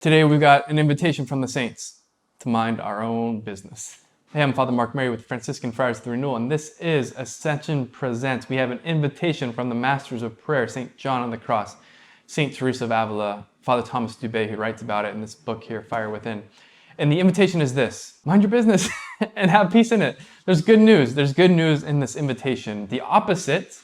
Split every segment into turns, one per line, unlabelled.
Today we've got an invitation from the saints to mind our own business. Hey, I'm Father Mark Mary with Franciscan Friars of the Renewal, and this is Ascension Presents. We have an invitation from the Masters of Prayer, St. John on the Cross, St. Teresa of Avila, Father Thomas Dubé, who writes about it in this book here, Fire Within. And the invitation is this: mind your business and have peace in it. There's good news. There's good news in this invitation. The opposite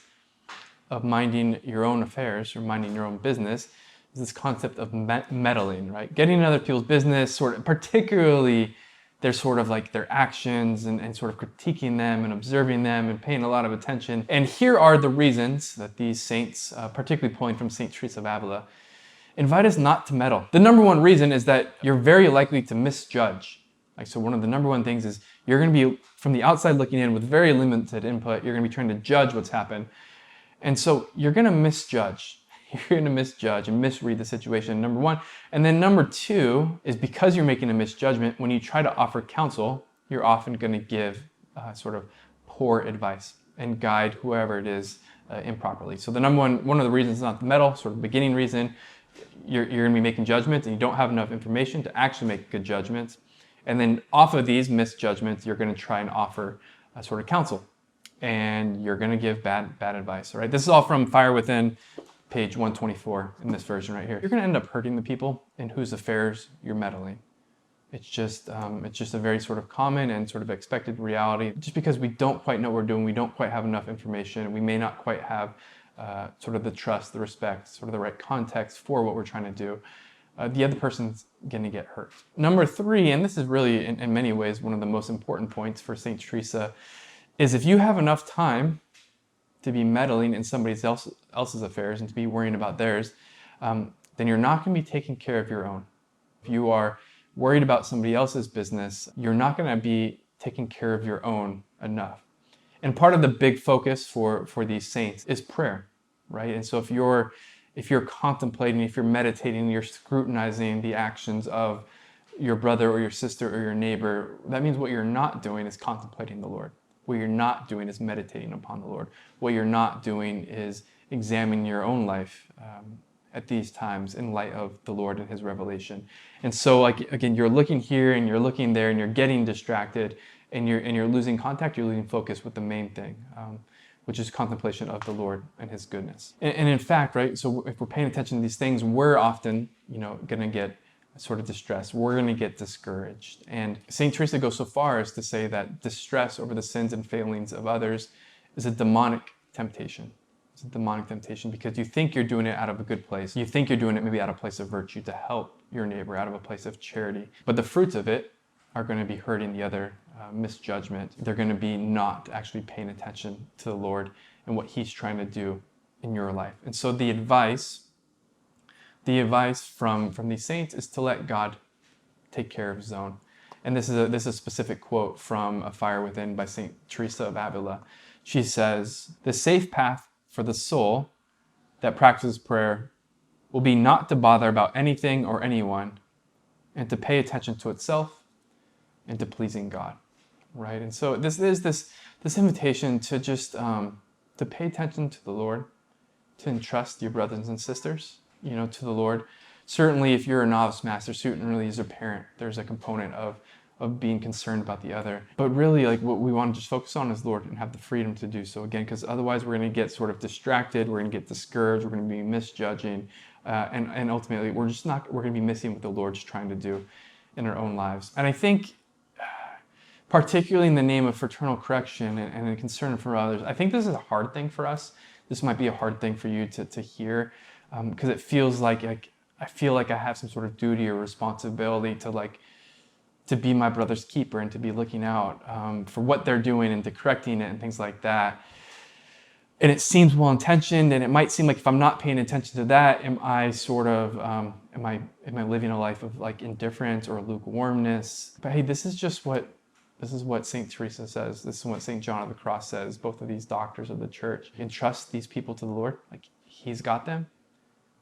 of minding your own affairs or minding your own business is this concept of meddling, right? Getting in other people's business, sort of particularly their actions and sort of critiquing them and observing them and paying a lot of attention. And here are the reasons that these saints, particularly pulling from St. Teresa of Avila, invite us not to meddle. The number one reason is that you're very likely to misjudge. So one of the number one things is you're going to be, from the outside looking in with very limited input, you're going to be trying to judge what's happened. And so you're going to misjudge. You're going to misjudge and misread the situation, number one. And then number two is because you're making a misjudgment, when you try to offer counsel, you're often going to give sort of poor advice and guide whoever it is improperly. So the number one of the reasons is not the meddle, sort of beginning reason. You're going to be making judgments and you don't have enough information to actually make good judgments. And then off of these misjudgments, you're going to try and offer a sort of counsel. And you're going to give bad advice. All right, this is all from Fire Within, page 124 in this version right here. You're going to end up hurting the people in whose affairs you're meddling. It's just a very sort of common and sort of expected reality. Just because we don't quite know what we're doing, we don't quite have enough information, we may not quite have sort of the trust, the respect, sort of the right context for what we're trying to do. The other person's going to get hurt. Number three, and this is really in many ways one of the most important points for St. Teresa, is if you have enough time to be meddling in somebody else's affairs and to be worrying about theirs, then you're not going to be taking care of your own. If you are worried about somebody else's business, you're not going to be taking care of your own enough. And part of the big focus for these saints is prayer, right? And so if you're contemplating, if you're meditating, you're scrutinizing the actions of your brother or your sister or your neighbor, that means what you're not doing is contemplating the Lord. What you're not doing is meditating upon the Lord. What you're not doing is examining your own life at these times in light of the Lord and His revelation. And so, again, you're looking here and you're looking there and you're getting distracted and you're losing contact. You're losing focus with the main thing, which is contemplation of the Lord and His goodness. And in fact, right? So if we're paying attention to these things, we're often, going to get sort of distress. We're going to get discouraged. And St. Teresa goes so far as to say that distress over the sins and failings of others is a demonic temptation. It's a demonic temptation because you think you're doing it out of a good place. You think you're doing it maybe out of a place of virtue to help your neighbor, out of a place of charity. But the fruits of it are going to be hurting the other, misjudgment. They're going to be not actually paying attention to the Lord and what He's trying to do in your life. And so the advice from these saints is to let God take care of His own. And this is a specific quote from A Fire Within by St. Teresa of Avila. She says, "The safe path for the soul that practices prayer will be not to bother about anything or anyone, and to pay attention to itself and to pleasing God." Right? And so this is this invitation to just to pay attention to the Lord, to entrust your brothers and sisters, to the Lord. Certainly, if you're a novice master, certainly as a parent, there's a component of being concerned about the other. But really, what we want to just focus on is Lord and have the freedom to do so again, because otherwise we're going to get sort of distracted, we're going to get discouraged, we're going to be misjudging, and ultimately we're going to be missing what the Lord's trying to do in our own lives. And I think, particularly in the name of fraternal correction and a concern for others, I think this is a hard thing for us. This might be a hard thing for you to hear. Because it feels like I feel like I have some sort of duty or responsibility to be my brother's keeper and to be looking out for what they're doing and to correcting it and things like that. And it seems well intentioned, and it might seem like if I'm not paying attention to that, am I living a life of indifference or lukewarmness? But hey, this is what St. Teresa says. This is what St. John of the Cross says. Both of these doctors of the church entrust these people to the Lord. He's got them.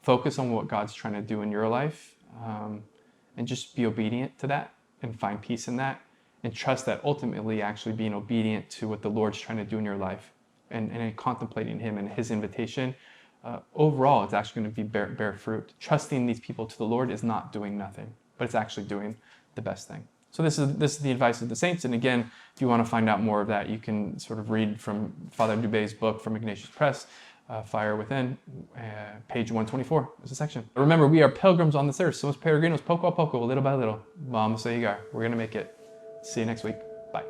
Focus on what God's trying to do in your life, and just be obedient to that and find peace in that, and trust that ultimately actually being obedient to what the Lord's trying to do in your life and contemplating Him and His invitation overall, it's actually going to bear fruit. Trusting these people to the Lord is not doing nothing, but it's actually doing the best thing. So this is the advice of the saints. And again, if you want to find out more of that, you can sort of read from Father Dubé's book from Ignatius Press, Fire Within, page 124 is a section. Remember, we are pilgrims on this earth. Somos peregrinos poco a poco, little by little. Vamos a llegar. We're going to make it. See you next week. Bye.